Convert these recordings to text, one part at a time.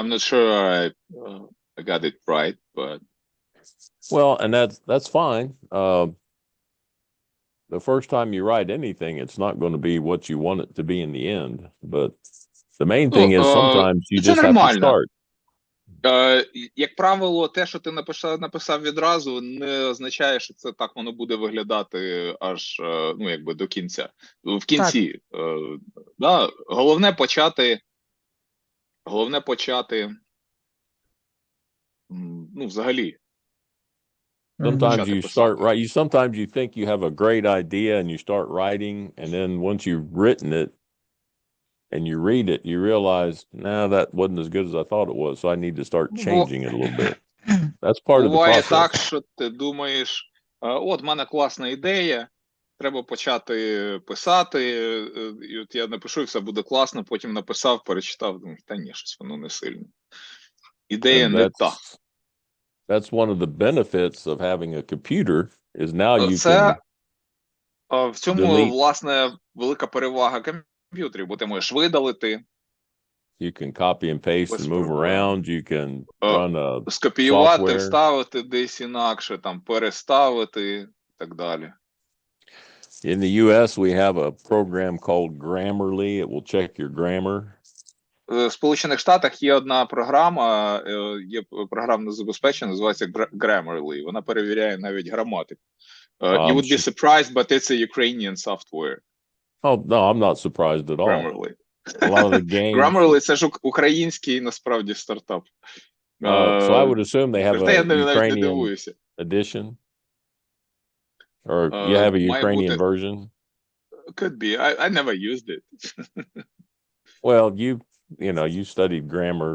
I'm not sure I got it right, but Well, and that's fine. The first time you write anything, it's not going to be what you want it to be in the end. But the main ну, thing is sometimes you це just have to нормально. start. Як правило, те, що ти написав відразу, не означає, що це так воно буде виглядати аж ну, якби до кінця. В Так. кінці, да, головне почати, ну, взагалі, Sometimes почати you start писати. right. Sometimes you think you have a great idea and you start writing, and then once you've written it and you read it, you realize, nah, that wasn't as good as I thought it was. So I need to start Бо changing it a little bit. That's part of the буває process. так, що ти думаєш, от, в мене класна ідея, треба почати писати, і от я напишу, і все буде класно, потім написав, перечитав, думаю, та ні, щось воно не сильно. Ідея And не та. that's one of the benefits of having a computer is now you Це can в цьому, delete, власне, велика перевага комп'ютерів, бо ти можеш видалити, you can copy and paste без and move проблем. around, you can run a Скопіювати, software. вставити десь інакше, там, переставити і так далі. In the US, we have a program called Grammarly. It will check your grammar. В Сполучених Штатах є одна програма, є програмне забезпечення, називається Grammarly. Вона перевіряє навіть граматику. You would be surprised, but it's a Ukrainian software. Oh, no, I'm not surprised at all. Grammarly. A lot of the games. Grammarly – це ж український, насправді, стартап. So I would assume they have я a навіть не Ukrainian дивуюся. edition? Or you have a Ukrainian version? Could be. I never used it. Well, you studied grammar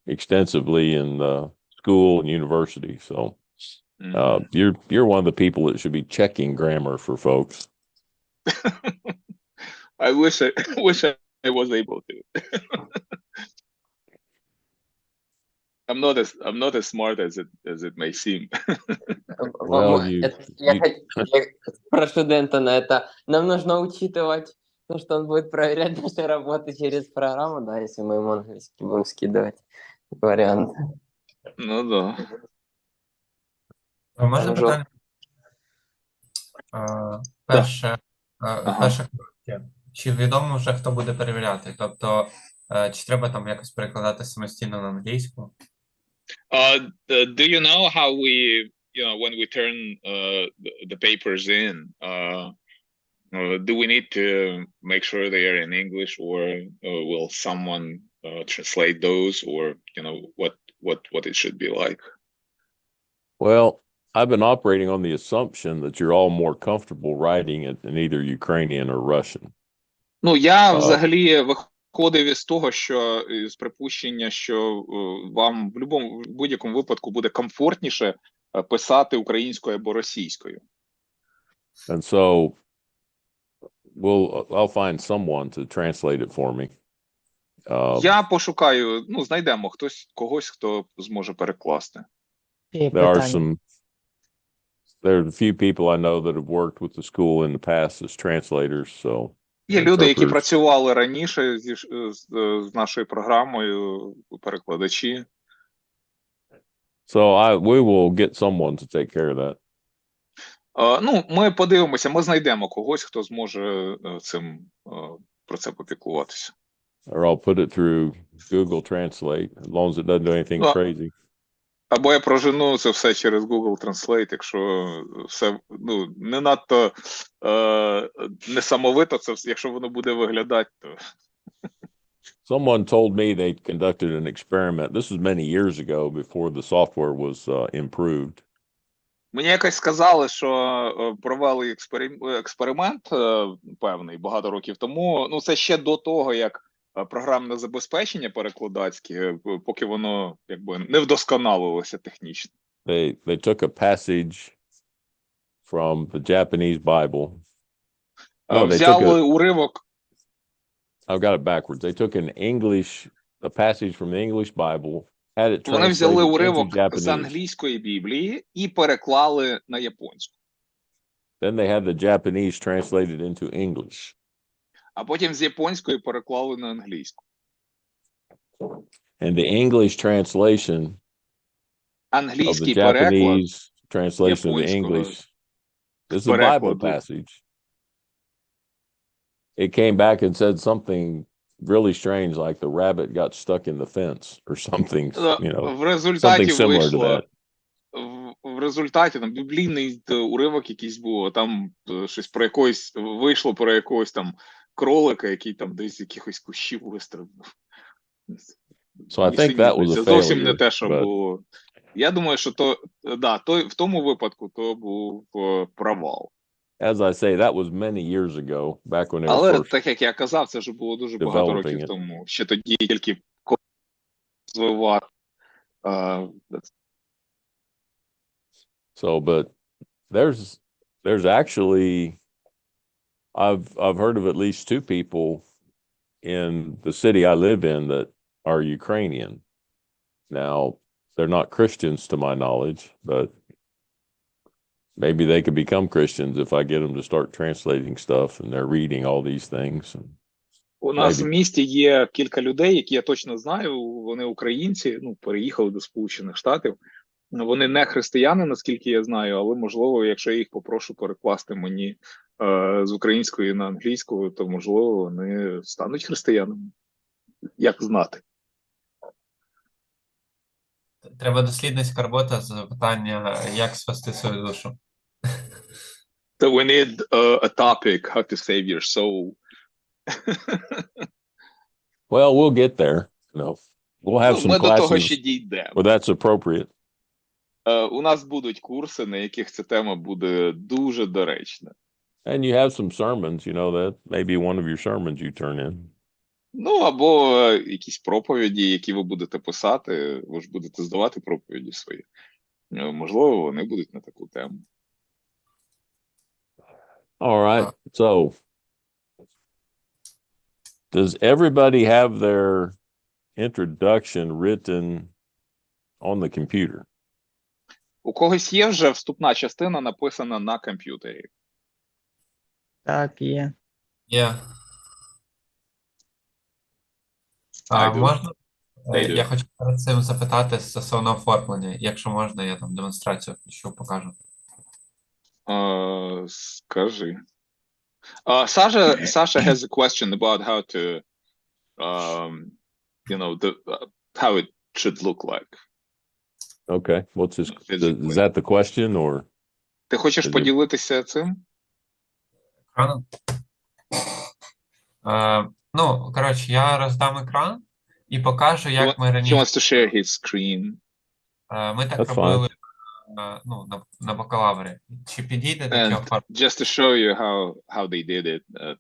extensively in school and university, so you're one of the people that should be checking grammar for folks. I wish I was able to. I'm not as smart as it may seem. Well, Я про студента на это. Нам нужно учитывать то, что он будет проверять наши работы через программу, да, если мы ему английский будем скидывать. Вариант. Ну да. Можна питання? Перше, чи відомо вже, хто буде перевіряти? Тобто, чи треба там якось перекладати самостійно на англійську? Do you know how when we turn the papers in, do we need to make sure they are in English, or will someone translate those, or what it should be like? Well, I've been operating on the assumption that you're all more comfortable writing it in either Ukrainian or Russian. Ну, я взагалі виходив із того, що з припущення, що вам в будь-якому випадку буде комфортніше писати українською або російською. And so I'll find someone to translate it for me. Я пошукаю, знайдемо когось, хто зможе перекласти. There are a few people I know that have worked with the school in the past as translators, so є люди, які працювали раніше з нашою програмою, перекладачі. So we will get someone to take care of that. Ми подивимося, ми знайдемо когось, хто зможе про це попіклуватися. Or I'll put it through Google Translate, as long as it doesn't do anything crazy. Або я прожену це все через Google Translate, якщо все не надто несамовито, якщо воно буде виглядати, то... Someone told me they conducted an experiment. This was many years ago before the software was improved. Мені якось сказали, що провели експеримент певний багато років тому. Це ще до того, як програмне забезпечення перекладацьке, поки воно якби не вдосконалилося технічно. They took a passage from the Japanese Bible. Взяли уривок. I've got it backwards. They took a passage from the English Bible, had it translated into Japanese. Вони взяли уривок з англійської Біблії і переклали на японську. Then they had the Japanese translated into English. А потім з японської переклали на англійську. And the English translation of the Англійський переклад Japanese translation of the японського English, this is a Bible перекладу. passage. It came back and said something really strange, like the rabbit got stuck in the fence or something, you know, В something результаті similar to вийшло, that. в результаті там біблійний уривок якийсь був, а там щось про якогось, вийшло про якогось там кролика, який там десь з якихось кущів вистрибнув. So I think that was a Нісенітниця. Зовсім не failure, те, що but було. Я думаю, що в тому випадку то був провал. as I say, that was many years ago, back when they were Але first так як я казав, це вже було дуже багато developing років it. тому. Ще тоді тільки розвивати. So, but there's actually, I've heard of at least two people in the city I live in that are Ukrainian. Now, they're not Christians to my knowledge, but maybe they could become Christians if I get them to start translating stuff and they're reading all these things. У нас Maybe. в місті є кілька людей, які я точно знаю, вони українці, переїхали до Сполучених Штатів. Вони не християни, наскільки я знаю, але, можливо, якщо я їх попрошу перекласти мені з української на англійську, то, можливо, вони стануть християнами. Як знати? Треба дослідницька робота з питання, як спасти свою душу. So we need a topic, how to save your soul. Well, we'll get there. We'll have some Ми до того ще classes дійдемо. where that's appropriate. У нас будуть курси, на яких ця тема буде дуже доречна. And you have some sermons, that maybe one of your sermons you turn in. Або якісь проповіді, які ви будете писати, ви ж будете здавати проповіді свої. Можливо, вони будуть на таку тему. All right. So, does everybody have their introduction written on the computer? У когось є вже вступна частина написана на комп'ютері? Так, є. Є. I do. Можна? I do. Я хочу перед цим запитати стосовно оформлення. Якщо можна, я там демонстрацію включу, покажу. Скажи. Sasha has a question about how to, how it should look like. Okay. What's his, Physically. is that the question or? Ти хочеш Is it- поділитися цим? Екраном? Коротше, я роздам екран і покажу, як ми He раніше. wants to share his screen. Ми так That's робили на бакалаврі. Чи підійде таке And оформлення? just to show you how they did it at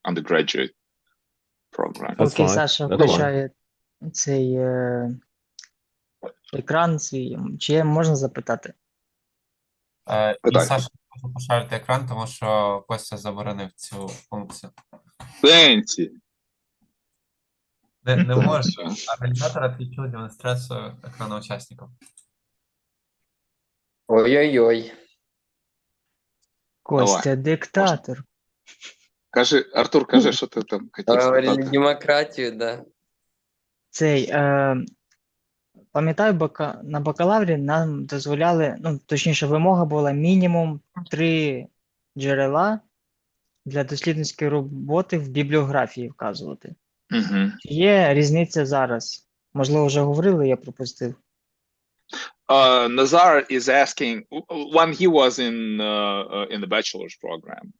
undergraduate program. That's Поки fine. Саша That's включає цей екран свій, чи можна запитати? І Питайте. Саша може пошарити екран, тому що Костя заборонив цю функцію. Сенсі. Не може. Організатор відключив демонстрацію екрану учасників. Ой-ой-ой. Костя диктатор. Артур, кажи, що ти там хотів Говорили спитати. демократію, да. Цей, пам'ятаю, на бакалаврі нам дозволяли, точніше, вимога була мінімум 3 джерела для дослідницької роботи в бібліографії вказувати. Угу. Є різниця зараз? Можливо, вже говорили, я пропустив. Nazar is asking, when he was in the bachelor's program,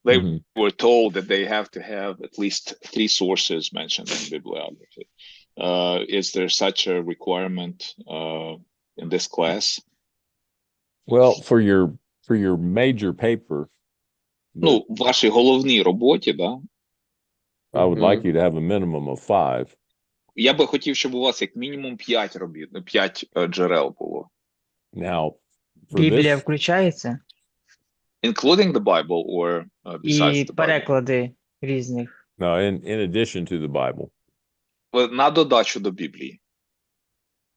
they were told that they have to have at least 3 sources mentioned in bibliography. Is there such a requirement in this class? Well, for your major paper, В вашій головній роботі, да? I would like you to have a minimum of 5. Я би хотів, щоб у вас як мінімум 5 робіт, 5 джерел було. Now, for Біблія this, включається? Including the Bible or besides І the Bible? переклади різних. no, in addition to the Bible. На додачу до Біблії.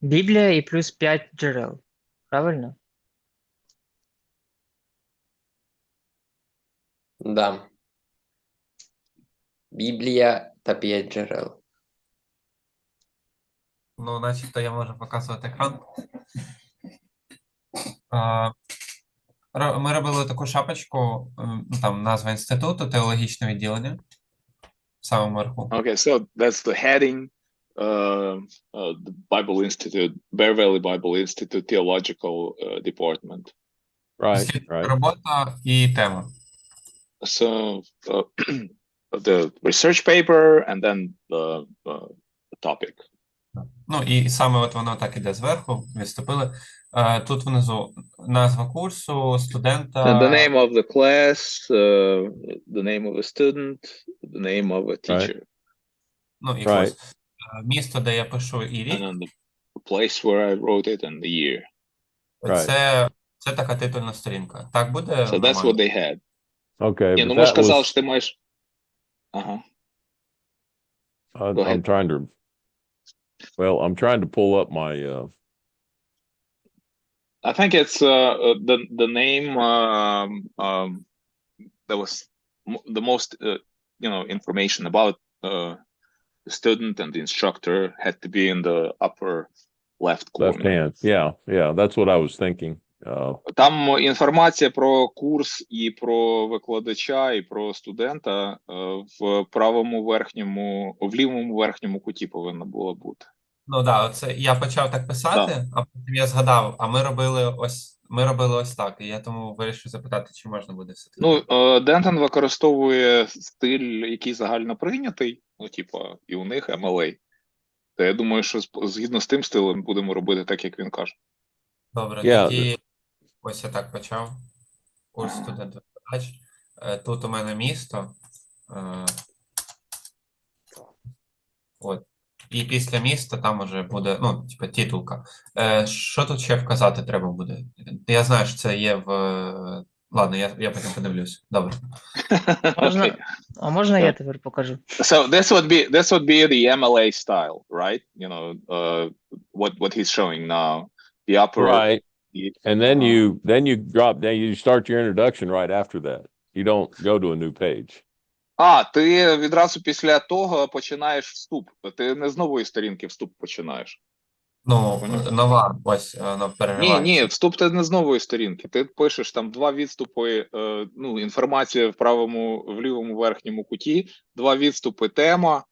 Біблія і плюс 5 джерел. Правильно? Да. Біблія та 5 джерел. ну, начебто я можу показувати екран. А, Ми робили таку шапочку, ну, там назва інституту, теологічне відділення, в самому верху. Okay, so that's the heading. The Bible Institute, Bear Valley Bible Institute Theological Department. Right, Дослідна right. робота і тема. So the research paper and then the topic. Ну, і саме от воно так іде зверху, відступили. Тут внизу назва курсу, студента. And the name of the class, the name of a student, the name of a teacher, Ну, і Right. ось місто, де я пишу, і and рік. then the place where I wrote it and the year. Right. Це така титульна сторінка. Так буде So that's нормально? what they had. Okay, Ні, but ну ми ж that казали, was, що ти маєш. Ага. Go ahead. I'm trying to, well, I'm trying to pull up my, I think it's the name that was the most information about the student and the instructor had to be in the upper left corner. left hand. Yeah, that's what I was thinking. Там інформація про курс і про викладача, і про студента в правому верхньому, в лівому верхньому куті повинна була бути. Ну да, оце я почав так писати, а потім я згадав, а ми робили ось так, і я тому вирішив запитати, чи можна буде все-таки. Ну, Дентон використовує стиль, який загально прийнятий, ну, типа, і у них MLA. То я думаю, що згідно з тим стилем будемо робити так, як він каже. Добре, Yeah. тоді ось я так почав. Курс студент-викладач. Тут у мене місто. От. І після міста там уже буде, ну, типа, титулка. Що тут ще вказати треба буде? Я знаю, що це є в. Ладно, я потім подивлюсь. Добре. Можна, а можна Yeah. я тепер покажу? So this would be the MLA style, right? You know, what he's showing now. The upper. Right. And then you drop down, you start your introduction right after that. You don't go to a new page. Ти відразу після того починаєш вступ. Ти не з нової сторінки вступ починаєш. Ну, нова, ось, вона Ні, переривається. вступ ти не з нової сторінки. Ти пишеш там два відступи, ну, інформація в лівому верхньому куті, два відступи тема,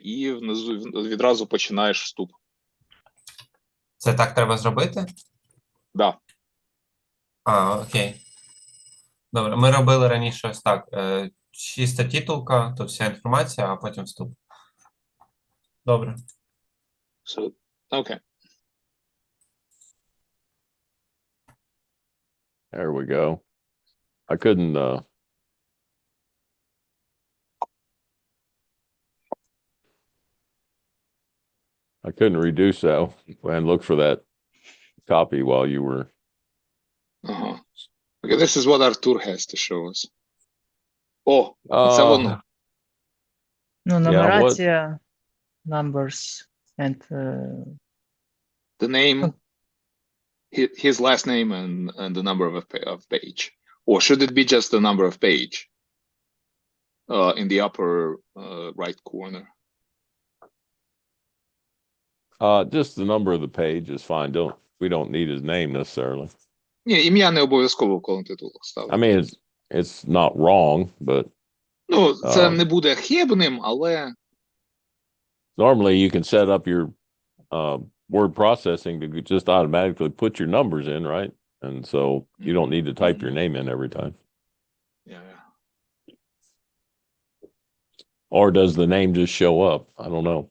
і внизу відразу починаєш вступ. Це так треба зробити? Да. Окей. Добре, ми робили раніше ось так. Чиста титулка, то вся інформація, а потім вступ. Добре. So, okay. There we go. I couldn't, reduce that and look for that copy while you were. Ага. Okay, this is what Artur has to show us. О, це воно. Ну, нумерація, numbers, and The name, his last name and the number of page. Or should it be just the number of page? In the upper right corner. Just the number of the page is fine. We don't need his name necessarily. Ні, ім'я не обов'язково в колон титулах ставити. I mean, it's not wrong, but Ну, це не буде хибним, але normally you can set up your word processing to just automatically put your numbers in, right? And so you don't need to type your name in every time. yeah. Or does the name just show up? I don't know.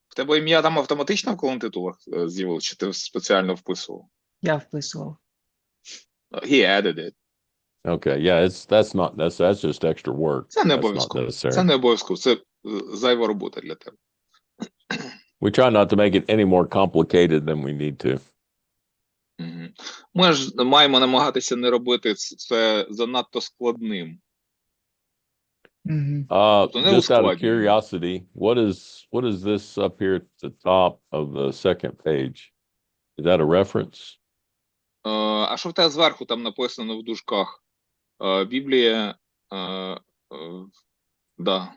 В тебе ім'я там автоматично в колон титулах з'явилось, чи ти спеціально вписував? я вписував. He added it. Okay, yeah, that's just extra work. Це не That's not обов'язково. necessary. Це не обов'язково. Це зайва робота для тебе. We try not to make it any more complicated than we need to. Мгм. Ми ж маємо намагатися не робити це занадто складним. Мгм. Just out of ускладнюємо. curiosity, what is this up here at the top of the second page? Is that a reference? А що в тебе зверху там написано в дужках? Біблія, да.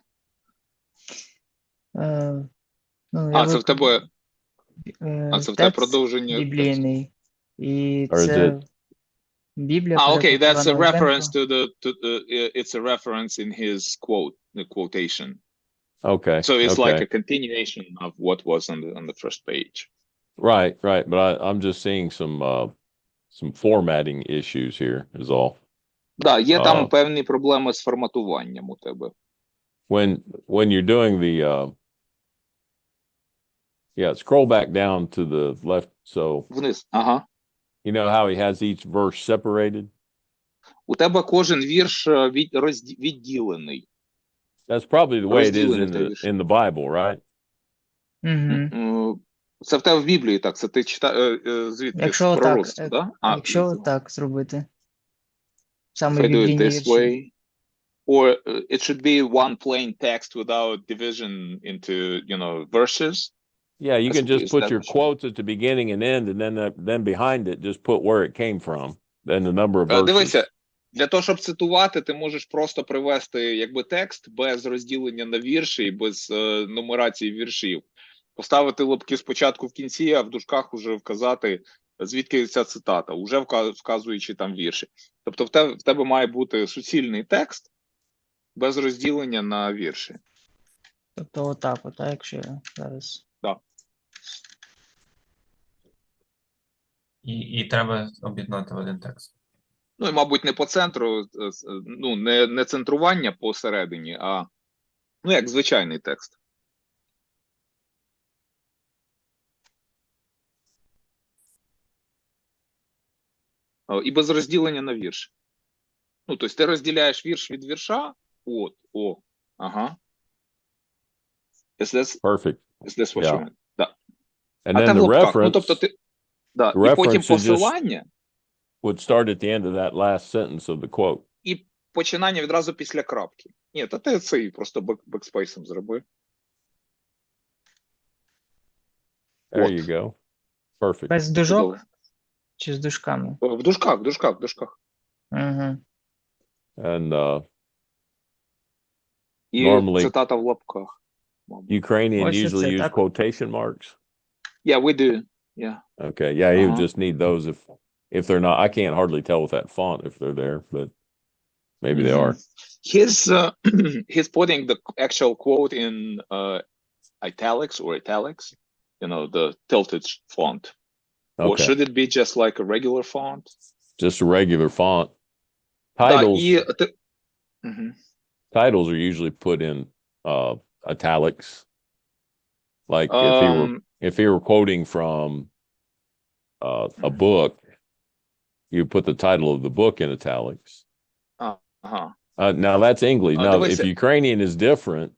Ну, Ну, я це в тебе, це в тебе текст продовження. біблійний. І Or is це it Біблія, Okay, переклад that's a Івана reference Литвиненка. to it's a reference in his quote, the quotation. okay? So it's like Okay. a continuation of what was on the first page. Right, right. But I'm just seeing some formatting issues here is all. Да, є там Uh, певні проблеми з форматуванням у тебе. when you're doing the yeah, scroll back down to the left. So Вниз. Ага. you know how he has each verse separated? У тебе кожен вірш відділений. That's probably the way it is Розділений in в тебе вірш. the Bible, right? Угу. Це в тебе в Біблії так, це ти читаєш звідки? Якщо З так, пророцтва, да? якщо так зробити. Саме If I do it біблійні this вірші. way, or it should be one plain text without division into, verses. Yeah, you can just Is put that your what you- quotes at the beginning and end, and then behind it, just put where it came from, then the number of verses. Дивися, для того, щоб цитувати, ти можеш просто привести якби текст без розділення на вірші і без нумерації віршів. Поставити лапки спочатку в кінці, а в дужках уже вказати, звідки ця цитата, уже вказуючи там вірші. Тобто в тебе має бути суцільний текст без розділення на вірші. Тобто отак, якщо я зараз. Так. І треба об'єднати в один текст. Ну і, мабуть, не по центру, не центрування посередині, а як звичайний текст. І без розділення на вірш. Тобто ти розділяєш вірш від вірша. Ага. Perfect. Is this what Yeah. you meant? Да. And А then там the в лапках. reference Тобто ти, да. the І потім reference is just- посилання, would start at the end of that last sentence of the quote. і починання відразу після крапки. Ні, та ти це просто бекспейсом зроби. There От. you go. Perfect. Без дужок Чудово. чи з дужками? В дужках. Угу. And І Normally- цитата в лапках. мабуть. Ukrainian Ось usually це use так. quotation marks. Yeah, we do. Yeah. Okay. Yeah, you Uh-huh. just need those if they're not. I can't hardly tell with that font if they're there, but maybe they are. He's putting the actual quote in italics, the tilted font. Or Okay. should it be just like a regular font? Just a regular font. Да, Titles і Мгм. titles are usually put in italics. Like if he were quoting from a book, you put the title of the book in italics. Ага. Now that's English. Now, давай if се- Ukrainian is different,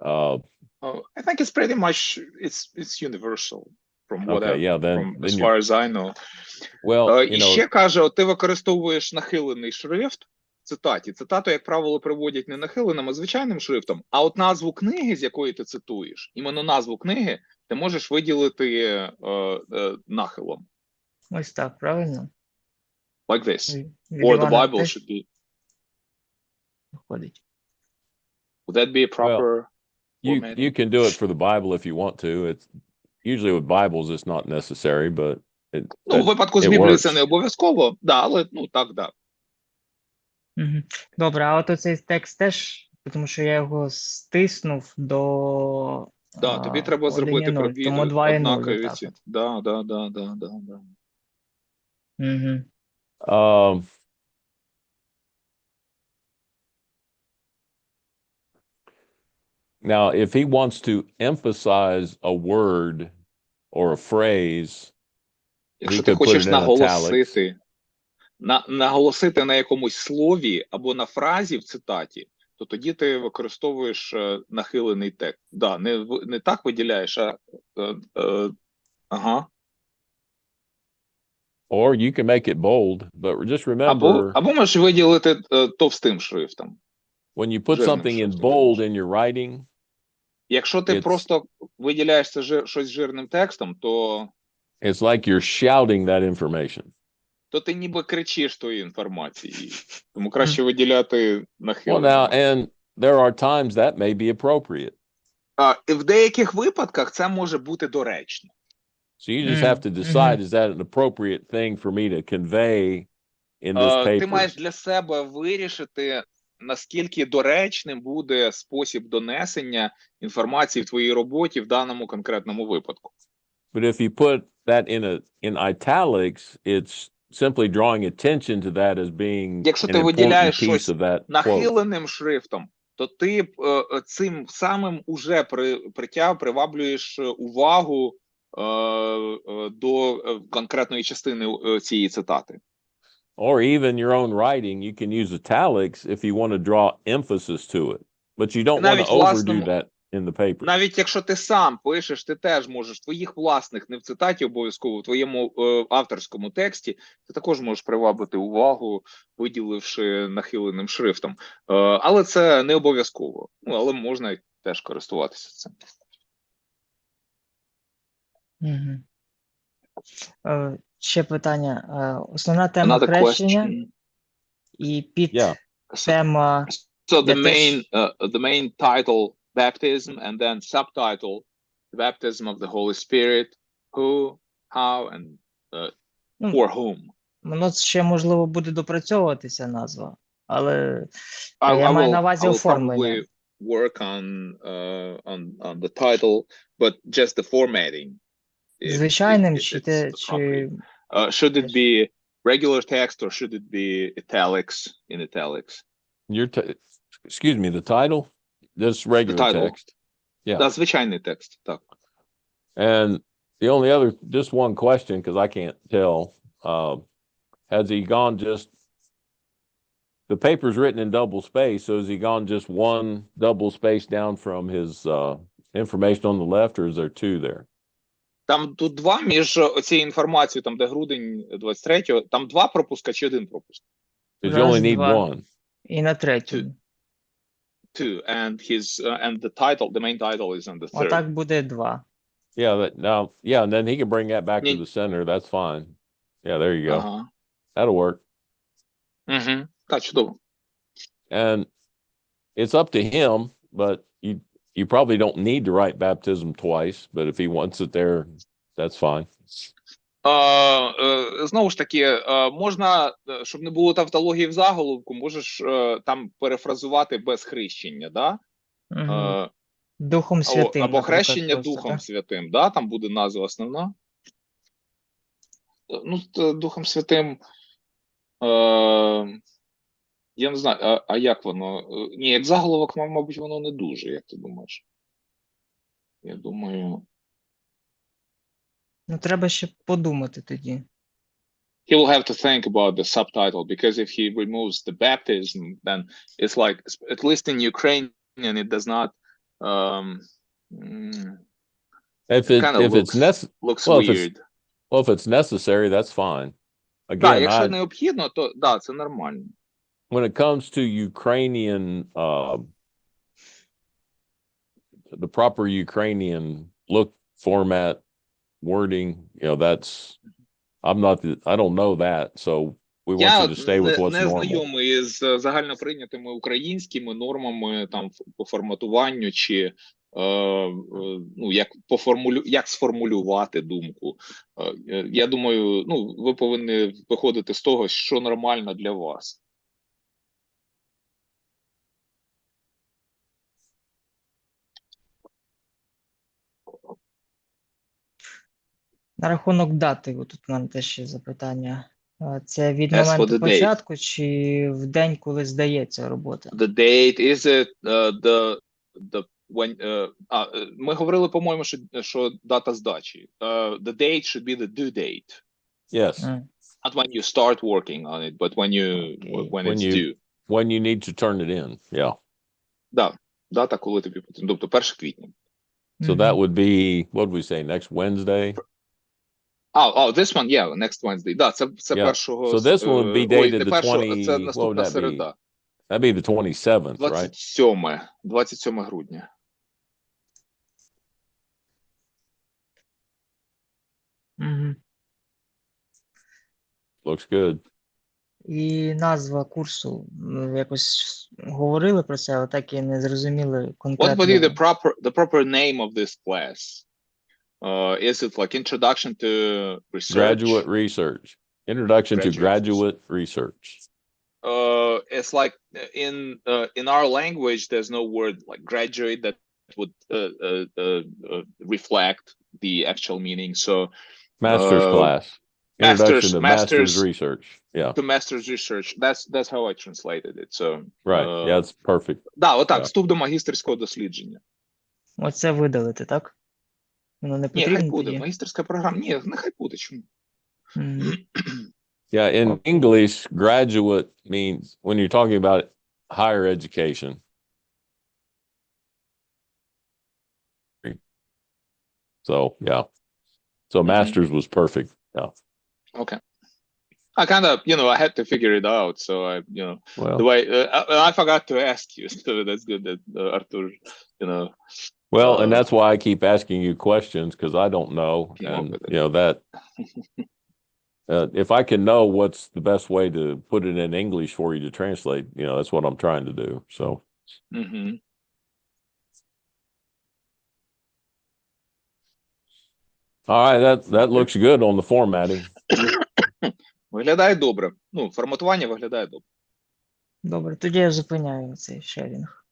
I think it's pretty much it's universal from what okay, yeah, from then as you're, far as I know. well, І ще каже, ти використовуєш нахилений шрифт в цитаті. Цитату, як правило, приводять не нахиленим, а звичайним шрифтом. А от назву книги, з якої ти цитуєш, іменно назву книги, ти можеш виділити нахилом. Ось так, правильно? Like this. Від Or the Івана Bible теж should be. виходить. Would that be a proper you formatting? can do it for the Bible if you want to. It's usually with Bibles it's not necessary, but У випадку з it Біблією works. це не обов'язково, да, але так, да. Угу. Добре, а от оцей текст теж, тому що я його стиснув до Да, тобі треба 1 і зробити 0, тому 2 і 0, однакові отак ці. от. Да. Угу. Now, if he wants to emphasize a word or a phrase, Якщо he ти could put хочеш it in italics. наголосити на якомусь слові або на фразі в цитаті, то тоді ти використовуєш нахилений текст. Да, не так виділяєш, а ага. Or you can make it bold, but just remember Або можеш виділити товстим шрифтом. when you put жирним something in шрифтом. bold in your writing, Якщо ти It's- просто виділяєш це щось жирним текстом, то it's like you're shouting that information. ти ніби кричиш тої інформації. Тому краще виділяти Well, нахилено. now, and there are times that may be appropriate. І в деяких випадках це може бути доречно. So you just have to decide, is that an appropriate thing for me to convey in this Ти paper? маєш для себе вирішити, наскільки доречним буде спосіб донесення інформації в твоїй роботі в даному конкретному випадку. But if you put that in italics, it's simply drawing attention to that as being Якщо an ти important виділяєш piece щось of that quote. нахиленим шрифтом, то ти цим самим уже приваблюєш увагу до конкретної частини цієї цитати. Or even your own writing, you can use italics if you want to draw emphasis to it, but you don't want to Навіть overdo власному- that in the paper. Навіть якщо ти сам пишеш, ти теж можеш твоїх власних, не в цитаті обов'язково, в твоєму авторському тексті, ти також можеш привабити увагу, виділивши нахиленим шрифтом. Але це не обов'язково. Ну, але можна теж користуватися цим. Мгм. Ще питання. Основна тема Another хрещення question. і під Yeah. тема So Я теж- the main title, baptism, and then subtitle, baptism of the Holy Spirit, who, how, and Ну, for whom. воно ще, можливо, буде допрацьовуватися назва, але I я маю will- на увазі I will оформлення. probably work on the title, but just the formatting. Звичайним if чи it's те, appropriate. чи Should it be regular text or should it be italics in italics? Excuse me, the title, this regular title. text. Yeah. Да, звичайний текст, так. And the only other, just one question, because I can't tell, has he gone just, the paper's written in double space, so has he gone just one double space down from his information on the left, or is there two there? Там тут два між цією інформацією, там де грудень 23-го, там два пропуска чи один пропуск? Because you only Раз, need два. one. І на третьому. Two, and and the title, the main title is on the third. Отак буде два. Yeah, and then he can bring that back to Ні. the center. That's fine. Yeah, there you go. Ага. That'll work. Угу. Так, чудово. And it's up to him, but you probably don't need to write baptism twice, but if he wants it there, that's fine. Знову ж таки, можна, щоб не було тавтології в заголовку, можеш там перефразувати без хрещення, да? Угу. Духом Святим. Або наприклад, хрещення просто, Духом так? Святим, да? Там буде назва основна. Ну, Духом Святим, я не знаю, а як воно? Ні, як заголовок, мабуть, воно не дуже, як ти думаєш? Я думаю... Ну, треба ще подумати тоді. He will have to think about the subtitle, because if he removes the baptism, then it's like, at least in Ukrainian, it does not looks well, weird. if it's necessary, that's fine. Так, Again, якщо необхідно, то да, це нормально. when it comes to Ukrainian, the proper Ukrainian look, format, wording, I don't know that, so we want you to stay with what's не normal. знайомий з загальноприйнятими українськими нормами там по форматуванню чи ну, як сформулювати думку. Я думаю, ну, ви повинні виходити з того, що нормально для вас. На рахунок дати, тут у мене теж є запитання. Це від As for моменту the date. початку чи в день, коли здається робота? The date, is it the when ми говорили, по-моєму, що дата здачі. The date should be the due date. Yes, Not when you start working on it, but when When it's you- due. when you need to turn it in, yeah. Да, дата, коли тобі потрібно. Тобто 1 квітня. So that would be, what would we say, next Wednesday? This one, yeah, next Wednesday. Да, це Yeah. першого... So this one would be dated the 20, це what would наступна that be? середа. That'd be the 27th, right? 27 грудня. Мгм. Looks good. І назва курсу. Якось говорили про це, але так і не зрозуміли What would be конкретно. the proper name of this class? Is it like introduction to research? Graduate research. Introduction to Graduate graduate research. It's like in our language, there's no word like graduate that would reflect the actual meaning. So Master's class. Introduction to master's master's research. Yeah. to master's research. That's how I translated it. So Right. Yeah, it's perfect. да, отак, Yeah. вступ до магістерського дослідження. Оце видалити, так? Воно не Ні, хай потрібно буде. тоді? Магістерська програма. Ні, нехай буде. Чому? Мгм. Yeah, in English, graduate means when you're talking about higher education. So, yeah. So master's was perfect. Yeah. Okay. I kind of, I had to figure it out. So Well, the way I forgot to ask you. So that's good that Arthur, well, and that's why I keep asking you questions because I don't know. Came up And, with it. that if I can know what's the best way to put it in English for you to translate, that's what I'm trying to do. So, Mhm. all right, that looks good on the formatting. Виглядає добре. Ну, форматування виглядає добре. Добре, тоді я зупиняю цей шерінг.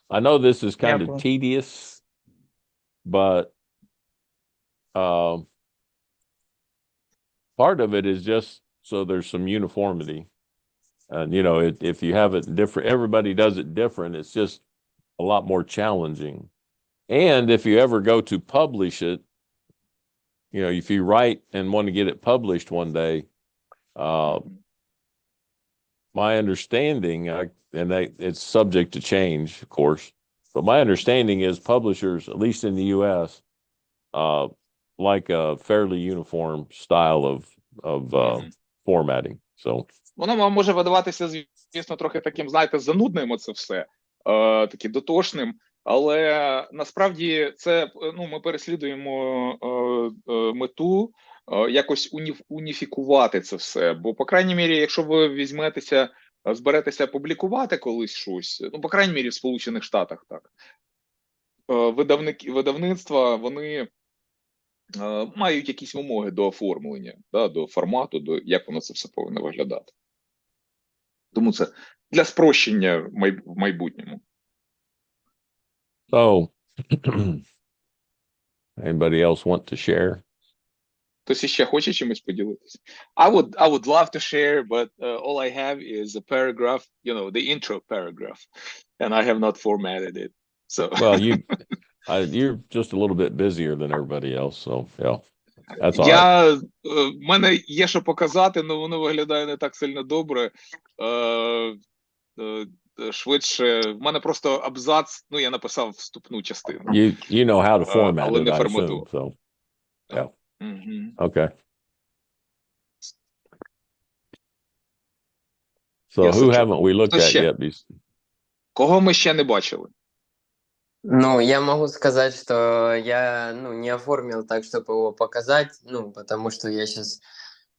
I know this is kind of Дякую. tedious, but part of it is just so there's some uniformity. And, if you have it different, everybody does it different. It's just a lot more challenging. And if you ever go to publish it, if you write and want to get it published one day, my understanding, it's subject to change, of course, but my understanding is publishers, at least in the U.S., like a fairly uniform style of formatting. So Воно вам може видаватися, звісно, трохи таким, знаєте, занудним оце все, таким дотошним, але насправді це, ми переслідуємо мету якось уніфікувати це все. Бо, по крайній мірі, якщо ви зберетеся публікувати колись щось, по крайній мірі в Сполучених Штатах, так, видавництва, вони мають якісь вимоги до оформлення, до формату, до як воно це все повинно виглядати. Тому це для спрощення в майбутньому. So, anybody else want to share? Хтось ще хоче чимось поділитися? I would love to share, but all I have is a paragraph, the intro paragraph, and I have not formatted it. So Well, you're just a little bit busier than everybody else, so yeah, that's all right. в мене є що показати, але воно виглядає не так сильно добре. Швидше, в мене просто абзац, я написав вступну частину. You know how to format але it, не I assume, форматував. so yeah. Мгм. Okay. So Yes, who sir. haven't we looked Хто at ще? yet? Кого ми ще не бачили? Ну, я могу сказать, что я не оформил так, чтобы его показать, потому что я сейчас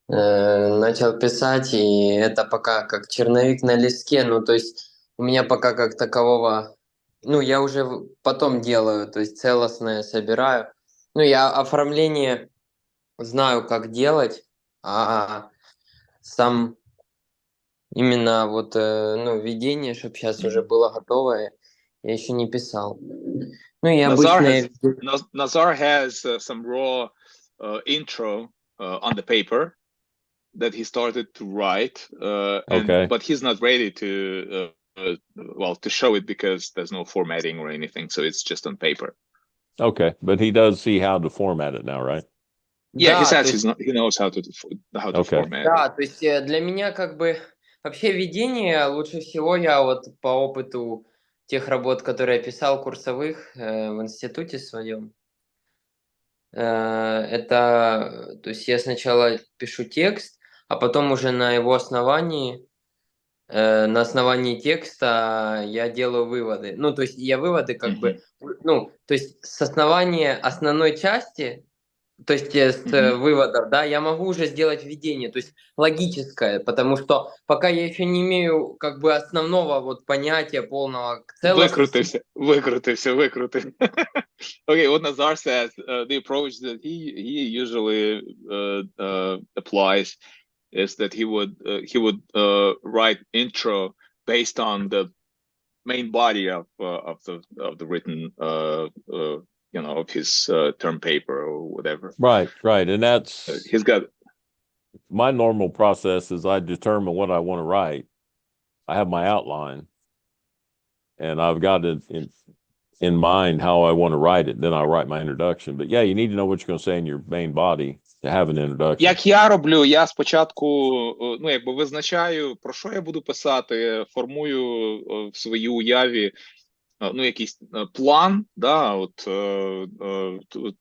начал писать, и это пока как черновик на листке, то есть у меня пока как такового, я уже потом делаю, то есть целостное собираю. Я оформление знаю, как делать, а сам именно вот, введение, чтобы сейчас уже было готовое, я еще не писал. И обычно... Nazar has some raw intro on the paper that he started to write, Okay. but he's not ready to show it because there's no formatting or anything, so it's just on paper. Okay, but he does see how to format it now, right? Yeah, he Да, says he knows how to Okay. format Да, it. то есть для меня как бы вообще введение лучше всего я вот по опыту тех работ, которые я писал курсовых в институте своем, это, то есть я сначала пишу текст, а потом уже на его основании, на основании текста я делаю выводы. То есть я выводы как бы, то есть с основания основной части то есть с выводов, да, я могу уже сделать введение, то есть логическое, потому что пока я еще не имею как бы основного вот понятия полного целостности. Викрутився. Okay, what Nazar says, the approach that he usually applies is that he would write intro based on the main body of the written of his term paper or whatever. Right, and that's He's got my normal process is I determine what I want to write. I have my outline, and I've got it in mind how I want to write it. Then I write my introduction. But yeah, you need to know what you're going to say in your main body to have an introduction. Як я роблю, я спочатку визначаю, про що я буду писати, формую в своїй уяві якийсь план, да,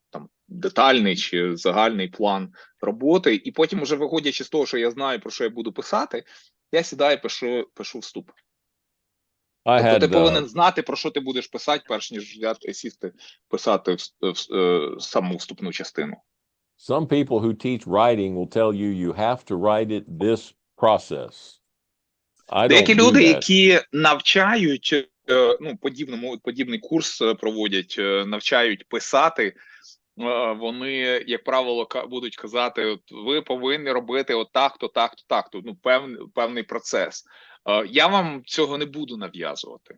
там детальний чи загальний план роботи, і потім, уже виходячи з того, що я знаю, про що я буду писати, я сідаю, пишу вступ. Тобто ти повинен знати, про що ти будеш писати, перш ніж сісти писати саму вступну частину. Some people who teach writing will tell you you have to write it this process. Деякі люди, які навчають, подібний курс проводять, навчають писати, вони, як правило, будуть казати, от ви повинні робити отак-то, так-то, так-то, певний процес. Я вам цього не буду нав'язувати.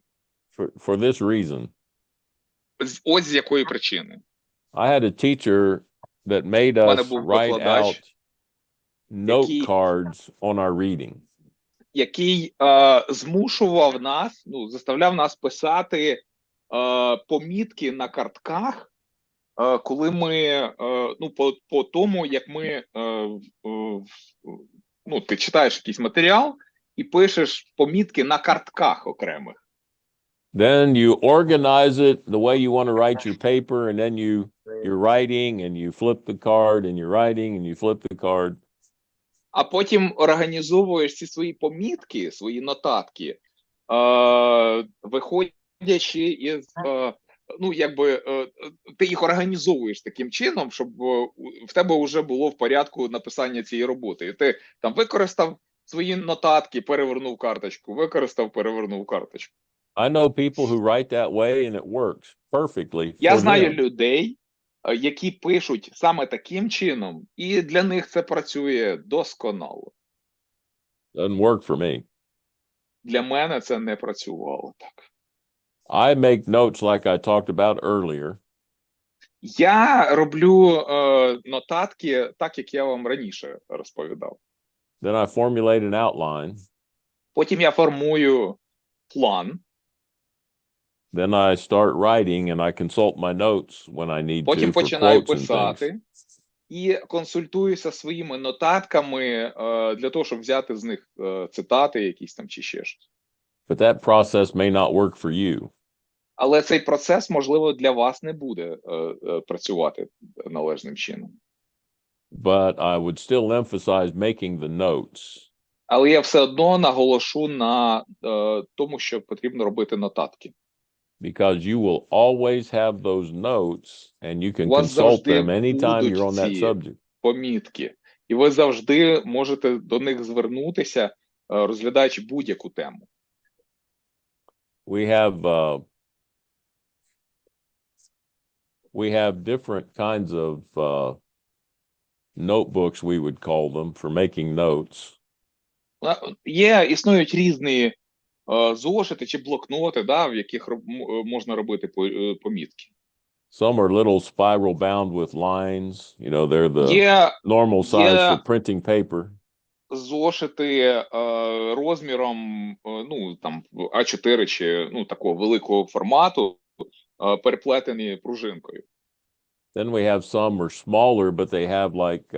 For this reason. Ось з якої причини. I had a teacher that made us write out note cards on our reading. Який змушував нас, заставляв нас писати помітки на картках, коли ми, по тому, як ми, ти читаєш якийсь матеріал і пишеш помітки на картках окремих. Then you organize it the way you want to write your paper, and then you're writing, and you flip the card, and you're writing, and you flip the card. А потім організовуєш ці свої помітки, свої нотатки, виходячи із, ти їх організовуєш таким чином, щоб в тебе вже було в порядку написання цієї роботи. І ти там використав свої нотатки, перевернув карточку, перевернув карточку. I know people who write that way and it works perfectly. Я знаю людей, які пишуть саме таким чином, і для них це працює досконало. Doesn't work for me. Для мене це не працювало так. I make notes like I talked about earlier. Я роблю нотатки так, як я вам раніше розповідав. Then I formulate an outline. Потім я формую план. Then I start writing and I consult my notes when I need to. Потім починаю писати і консультуюся своїми нотатками для того, щоб взяти з них цитати якісь там чи ще щось. But that process may not work for you. Але цей процес, можливо, для вас не буде працювати належним чином. But I would still emphasize making the notes. Але я все одно наголошу на тому, що потрібно робити нотатки. Because you will always have those notes and you can consult them anytime you're on that subject. Помітки. І ви завжди можете до них звернутися, розглядаючи будь-яку тему. We have different kinds of notebooks, we would call them, for making notes. Існують різні зошити чи блокноти, да, в яких можна робити помітки. Some are little spiral bound with lines. They're the normal size for printing paper. Зошити розміром, там А4 чи, такого великого формату, переплетені пружинкою. Then we have some are smaller, but they have like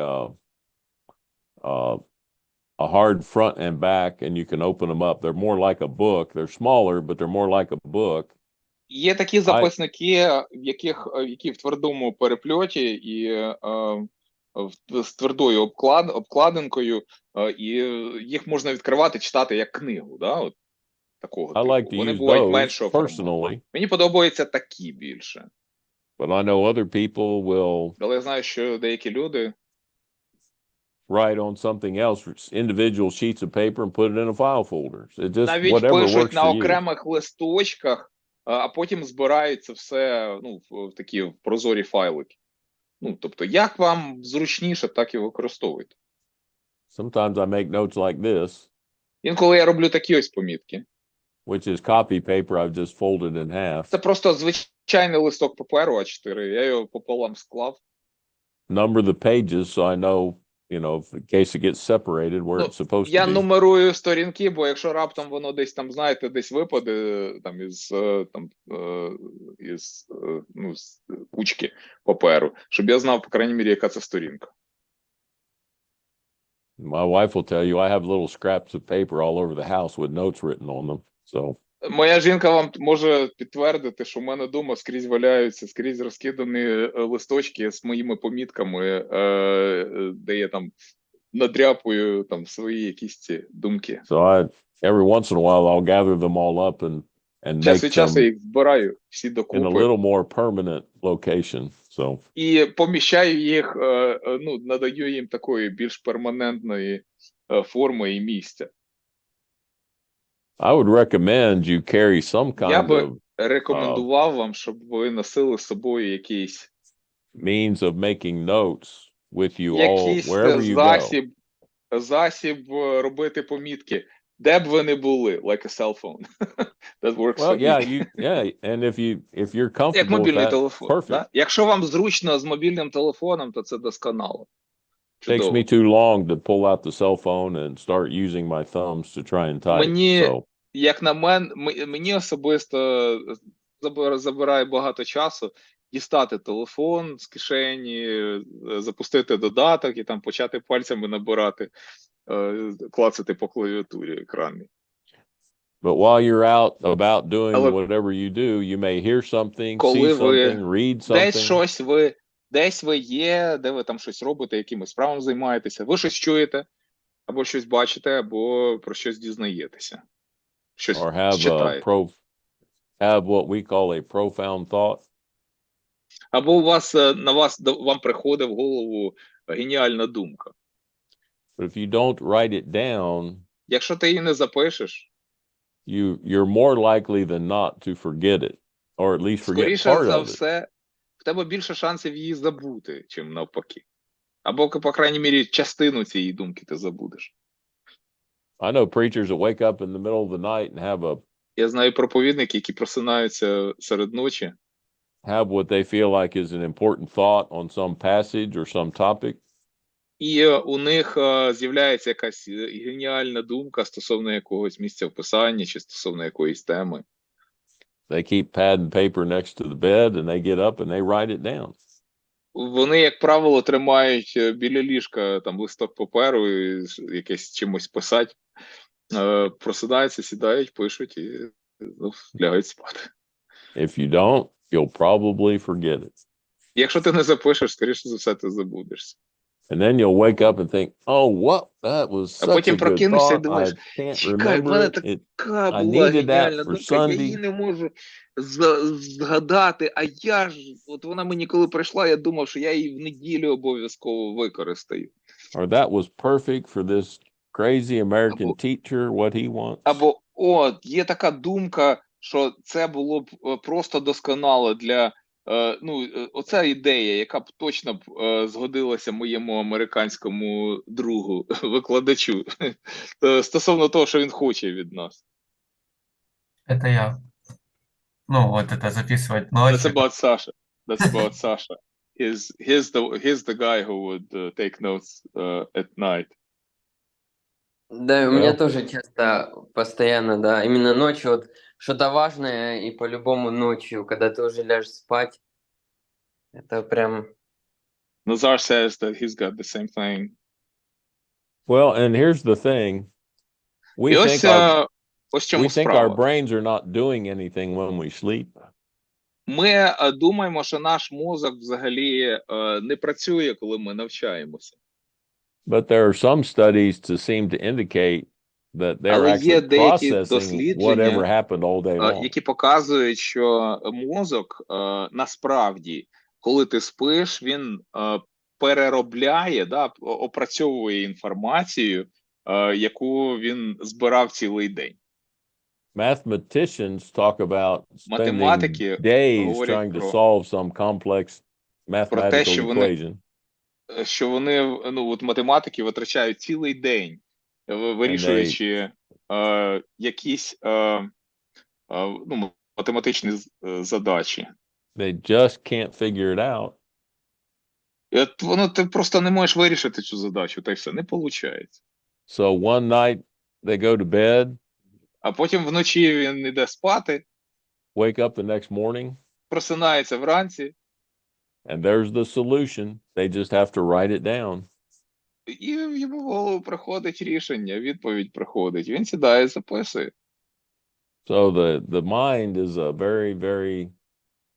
a hard front and back, and you can open them up. They're more like a book. They're smaller, but they're more like a book. Є такі записники, які в твердому перепльоті і з твердою обкладинкою, і їх можна відкривати, читати як книгу, да? От такого типу. I like to Вони use бувають those меншого формату. personally. Мені подобаються такі більше. But I know other people will Але я знаю, що деякі люди write on something else, individual sheets of paper, and put it in a file folder. It just навіть whatever пишуть works на for you. окремих листочках, а потім збирають це все, ну, в такі прозорі файлики. Ну, тобто, як вам зручніше, так і використовуйте. Sometimes I make notes like this, Інколи я роблю такі ось помітки. which is copy paper I've just folded in half. Це просто звичайний листок паперу А4, я його пополам склав. Number the pages so I know, you know, in case it gets separated where Ну, it's supposed to Я be. нумерую сторінки, бо якщо раптом воно десь там, знаєте, десь випаде там із ну, з кучки паперу, щоб я знав, по крайній мірі, яка це сторінка. My wife will tell you I have little scraps of paper all over the house with notes written on them. So Моя жінка вам може підтвердити, що в мене вдома скрізь валяються, скрізь розкидані листочки з моїми помітками, де я там надряпую там свої якісь ці думки. so I every once in a while I'll gather them all up and Час make від часу them їх збираю всі in a докупи little more permanent location. So і поміщаю їх, ну, надаю їм такої більш перманентної форми і місця. I would recommend you carry some Я kind би of рекомендував вам, щоб ви носили з собою якийсь means of making notes with you all якийсь wherever you go. засіб робити помітки, де б ви не були, like a cell phone. That works Well, for me. and if you're Як comfortable with мобільний that, телефон. perfect. Да? Якщо вам зручно з мобільним телефоном, то це досконало. Takes Чудово. me too long to pull out the cell phone and start using my thumbs to try and type. Мені, So як на мене, мені особисто забирає багато часу дістати телефон з кишені, запустити додаток і там почати пальцями набирати, клацати по клавіатурі екранній. but while you're out about doing Але whatever you do, you may hear something, see коли ви something, read десь something. щось десь ви є, де ви там щось робите, якимось справом займаєтеся, ви щось чуєте, або щось бачите, або про щось дізнаєтеся, щось Or have читаєте. have what we call a profound thought. Або вам приходить в голову геніальна думка. But if you don't write it down, Якщо ти її не запишеш, you're more likely than not to forget it, or at least forget скоріше part за of it. все, в тебе більше шансів її забути, чим навпаки. Або, по крайній мірі, частину цієї думки ти забудеш. I know preachers that wake up in the middle of the night and Я знаю проповідники, які просинаються серед ночі, have what they feel like is an important thought on some passage or some topic. і у них з'являється якась геніальна думка стосовно якогось місця в Писанні чи стосовно якоїсь теми. They keep pad and paper next to the bed and they get up and they write it down. Вони, як правило, тримають біля ліжка там листок паперу і якесь чимось писать, просидаються, сідають, пишуть і лягають спати. If you don't, you'll probably forget it. Якщо ти не запишеш, скоріше за все, ти забудешся. And then you'll wake up and think, oh, what? That was А such a потім good прокинешся і thought. думаєш, I can't чекай, в remember мене it. така I була needed that геніальна for думка, я Sunday. її не можу згадати, а я ж, от вона мені коли прийшла, я думав, що я її в неділю обов'язково використаю. Or that was perfect for this crazy American teacher, what he wants. Або, є така думка, що це було б просто досконало для, оця ідея, яка б точно б згодилася моєму американському другу, викладачу, стосовно того, що він хоче від нас. Это я. Ну, вот это записывать That's ночью. about Sasha. That's about Sasha. He's the guy who would take notes at night. Да, у меня Well, тоже часто, постоянно, да, именно ночью, вот что-то важное, и по-любому ночью, когда ты уже ляжешь спать, это прям... Nazar says that he's got the same thing. well, and here's the thing. We І think our ось в чому we think our справа. brains are not doing anything when we sleep. Ми думаємо, що наш мозок взагалі не працює, коли ми навчаємося. But there are some studies to seem to indicate that they're Але є actually деякі processing дослідження, whatever happened all day long. які показують, що мозок насправді, коли ти спиш, він переробляє, да, опрацьовує інформацію, яку він збирав цілий день. Mathematicians talk about spending Математики days говорять trying to про solve some complex про те, mathematical equation. що вони, ну, от математики витрачають цілий день, вирішуючи якісь ну, математичні задачі. They just can't figure it out. І от воно, ти просто не можеш вирішити цю задачу, та й все, не виходить. So one night they go to bed, А потім вночі він іде спати, wake up the next morning, просинається вранці, and there's the solution. They just have to write it down. і йому в голову приходить рішення, відповідь приходить. Він сідає, записує. So the mind is a very, very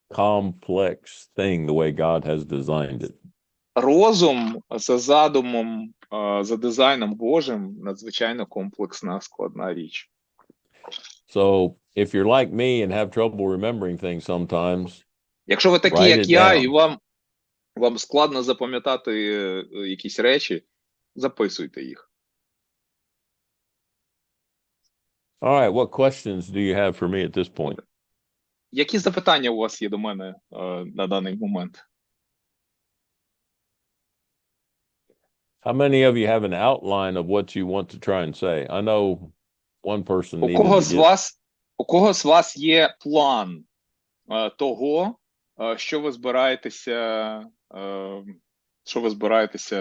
complex thing, the way God has designed it. Розум за задумом, за дизайном Божим надзвичайно комплексна, складна річ. So if you're like me and have trouble remembering things sometimes, Якщо ви такі, Write як it я, down. і вам складно запам'ятати якісь речі, записуйте їх. all right, what questions do you have for me at this point? Які запитання у вас є до мене на даний момент? How many of you have an outline of what you want to try and say? I know one person У needed кого to з get, вас є план того, що ви збираєтеся,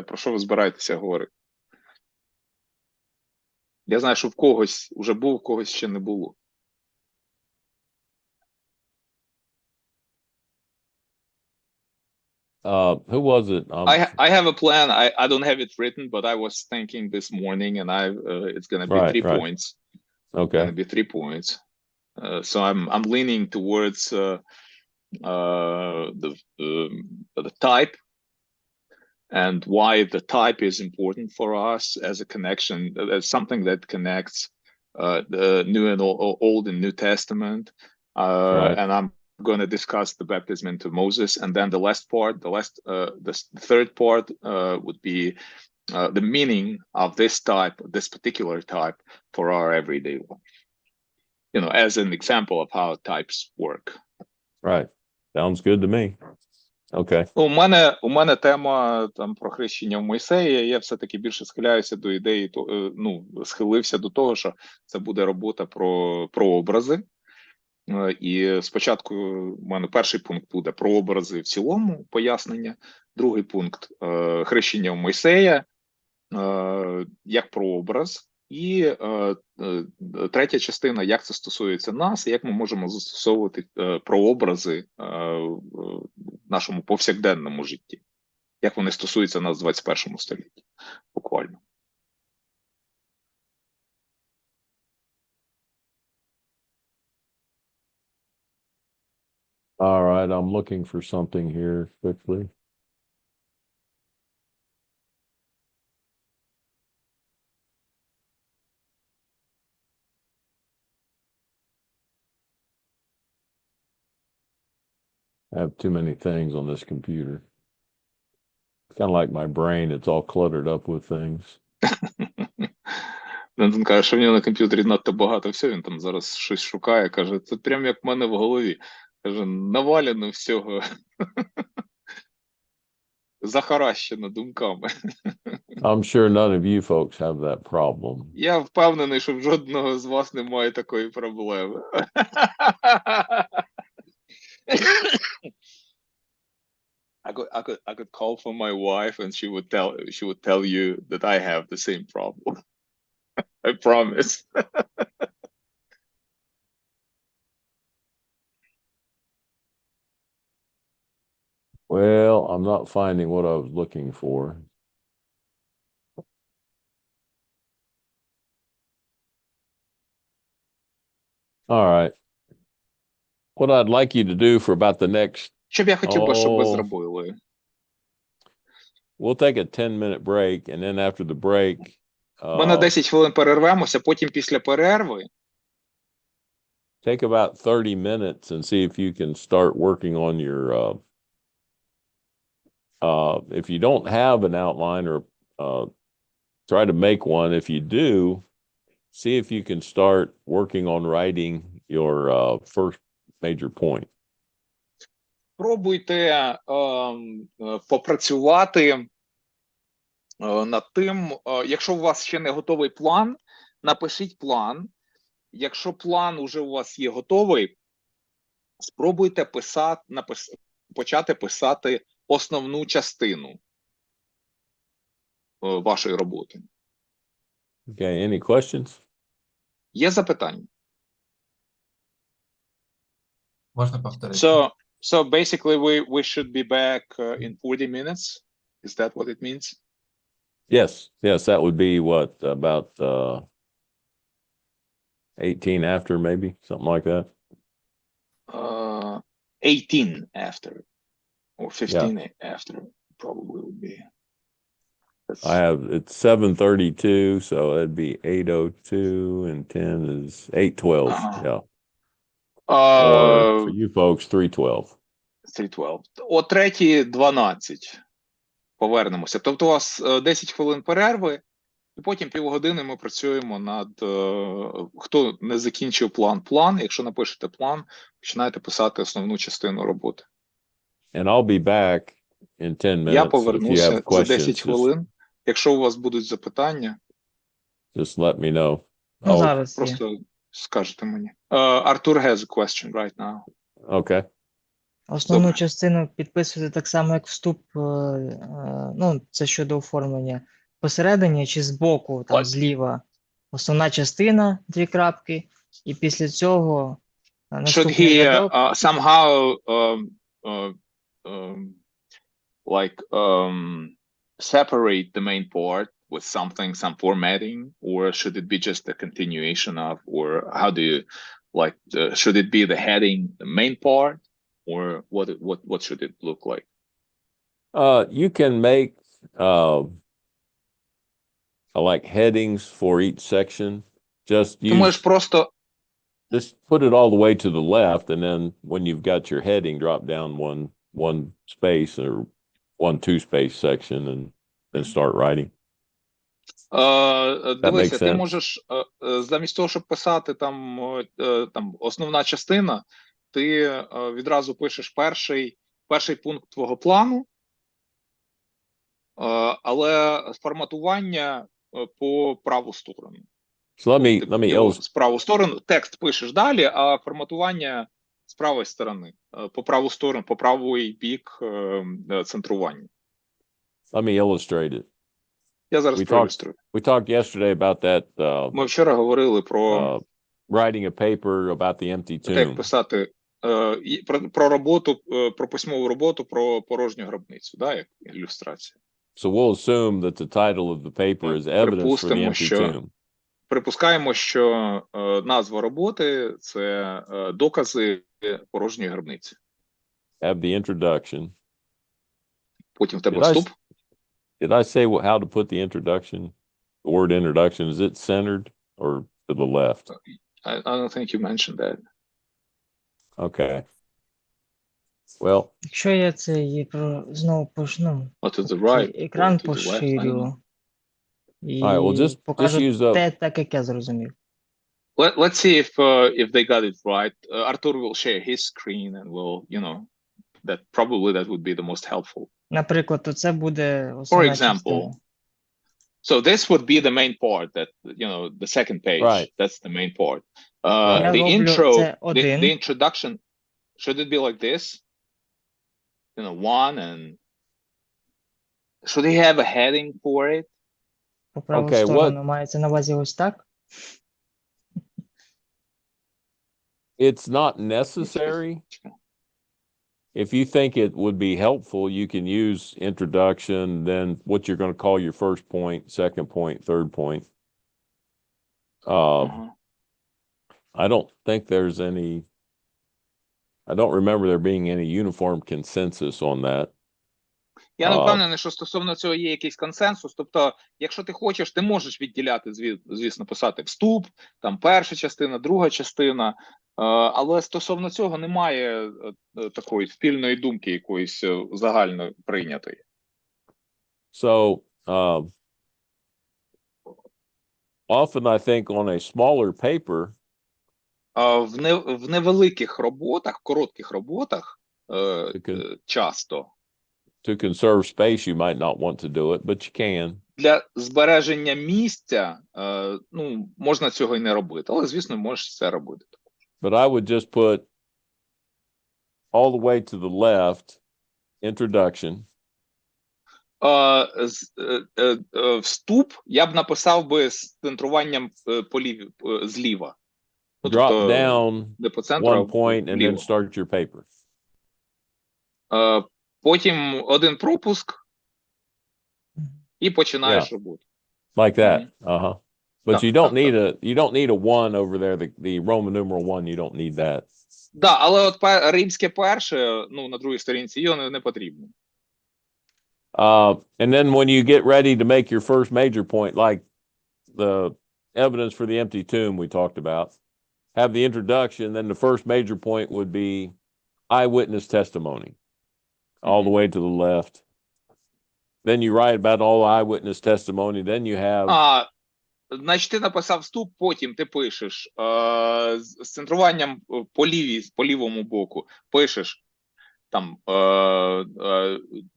про що ви збираєтеся говорити? Я знаю, що в когось вже був, в когось ще не було. who was it? I have a plan. I don't have it written, but I was thinking this morning, and it's going to be Right, 3 right. points. Okay. Going to be 3 points. So I'm leaning towards the type, and why the type is important for us as a connection, as something that connects the New and Old and New Testament. Right. And I'm going to discuss the baptism into Moses, and then the third part would be the meaning of this type, this particular type, for our everyday life. You know, as an example of how types work. Right. Sounds good to me. Okay. У мене тема там про хрещення в Мойсея. Я все-таки більше схиляюся до ідеї, схилився до того, що це буде робота про образи. І спочатку у мене перший пункт буде про образи в цілому, пояснення. Другий пункт хрещення в Мойсея, як про образ. І третя частина, як це стосується нас, і як ми можемо застосовувати прообрази в нашому повсякденному житті. Як вони стосуються нас в 21 столітті, буквально. All right, I'm looking for something here quickly. I have too many things on this computer. It's kind of like my brain, it's all cluttered up with things. Він каже, що в нього на комп'ютері надто багато всього, він там зараз щось шукає, каже, це прям як в мене в голові. Каже, навалено всього. Захаращено думками. I'm sure none of you folks have that problem. Я впевнений, що в жодного з вас немає такої проблеми. I could call for my wife and she would tell you that I have the same problem. I promise. Well, I'm not finding what I was looking for. All right. What I'd like you to do for about the next, Що б я хотів би, щоб ви зробили? we'll take a 10-minute break, and then after the break, Ми на 10 хвилин перервемося, потім після перерви. Take about 30 minutes and see if you can start working on your if you don't have an outline or try to make one. If you do, see if you can start working on writing your first major point. Пробуйте попрацювати над тим, якщо у вас ще не готовий план, напишіть план. Якщо план уже у вас є готовий, спробуйте почати писати основну частину вашої роботи. Okay, any questions? Є запитання? Можна повторити? So basically we should be back in 40 minutes. Is that what it means? Yes, that would be what, about 18 after, maybe something like that. 18 after or 15 after probably would be. I have it's 7:32, so it'd be 8:02 and 10 is 8:12. Yeah. Or for you folks, 3:12. 3:12. О 3:12 повернемося. Тобто у вас 10 хвилин перерви, і потім півгодини ми працюємо над, хто не закінчив план. Якщо напишете план, починаєте писати основну частину роботи. And I'll be back in 10 minutes. Я So if you повернуся have за questions, 10 хвилин. Якщо у вас будуть запитання, just let me know. Ну, зараз є. просто скажете мені. Arthur has a question right now. Okay. Основну Добре. частину підписувати так само, як вступ, ну, це щодо оформлення. Посередині чи збоку, там От. зліва. Основна частина, 2 крапки, і після цього Should наступний he рядок. somehow separate the main part with something, some formatting, or should it be just a continuation of, or how do you should it be the heading, the main part, or what should it look like? You can make like headings for each section. Ти можеш просто Just put it all the way to the left, and then when you've got your heading, drop down one space or 1-2 space section, and then start writing. Дивися, ти sense? можеш замість того, щоб писати там основна частина, ти відразу пишеш перший пункт твого плану, але форматування по праву сторону. So let me illustrate. З праву сторону текст пишеш далі, а форматування з правої сторони, по праву сторону, по правий бік центрування. Let me illustrate it. Я зараз проілюструю. We talked yesterday about that. Ми вчора говорили про writing a paper about the empty tomb. як писати про роботу, про письмову роботу, про порожню гробницю, да, як ілюстрація. So we'll assume that the title of the paper is evidence for the empty tomb. Припускаємо, що назва роботи – це докази порожньої гробниці. Have the introduction. Потім в тебе вступ. Did I say how to put the introduction? The word introduction, is it centered or to the left? I don't think you mentioned that. Okay. Well, Якщо я це знову почну, To the right. екран or to the left, I don't know. поширю і all right, well, just покажу use up. те, так як я зрозумів. Let's see if they got it right. Arthur will share his screen and will, that would be the most helpful. Наприклад, то це буде For основна example, частина. so this would be the main part that, the second page, Right. that's the main part. Я The роблю intro, це один. the introduction, should it be like this? One and should he have a heading for it? По праву Okay, сторону мається на увазі ось так. it's not necessary. If you think it would be helpful, you can use introduction, then what you're going to call your first point, second point, third point. I don't think there's I don't remember there being any uniform consensus on that. Я не впевнений, що стосовно цього є якийсь консенсус. Тобто, якщо ти хочеш, ти можеш відділяти, звісно, писати вступ, там перша частина, друга частина, але стосовно цього немає такої спільної думки якоїсь загально прийнятої. So, often I think on a smaller paper, В невеликих роботах, коротких роботах, часто to conserve space, you might not want to do it, but you can. для збереження місця, ну, можна цього і не робити, але, звісно, можеш це робити. But I would just put all the way to the left, introduction. Вступ я б написав би з центруванням зліва. Ну, Drop тобто, down не по центру, one point and then вліво. start your paper. Потім один пропуск і починаєш роботу. Like that. Uh-huh. But Так, you don't так, need a one over there, the Roman numeral one, you don't need that. Да, але от римське перше, ну, на другій сторінці, його не потрібно. And then when you get ready to make your first major point, like the evidence for the empty tomb we talked about, have the introduction, then the first major point would be eyewitness testimony, all the way to the left. Then you write about all eyewitness testimony, then you have... Значить, ти написав вступ, потім ти пишеш з центруванням по лівому боку, пишеш там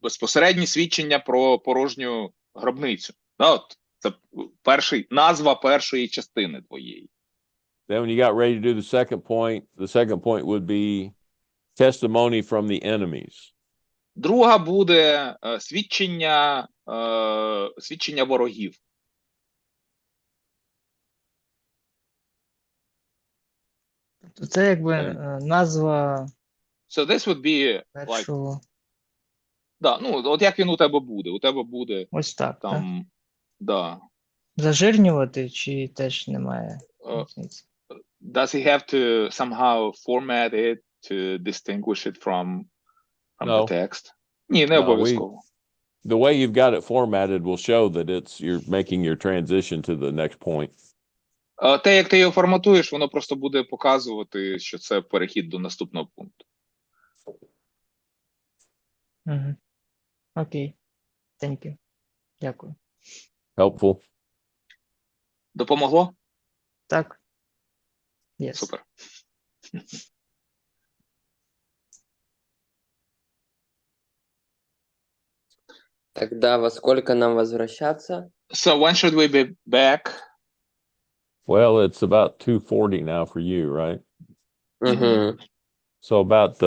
безпосередні свідчення про порожню гробницю. Да, от, це назва першої частини твоєї. Then when you got ready to do the second point would be testimony from the enemies. Друга буде свідчення ворогів. Це якби назва So this would be like, першого. да, ну, от як він у тебе буде? У тебе буде Ось так, так? там, да. Зажирнювати чи теж немає різниці? Does he have to somehow format it to distinguish it from No. the text? Ні, не No, обов'язково. The way you've got it formatted will show that you're making your transition to the next point. Те, як ти його форматуєш, воно просто буде показувати, що це перехід до наступного пункту. Окей. Thank you. Дякую. Helpful? Допомогло? Так. Yes. Супер. Тогда во сколько нам возвращаться? So when should we be back? Well, it's about 2:40 now for you, right? Угу. So about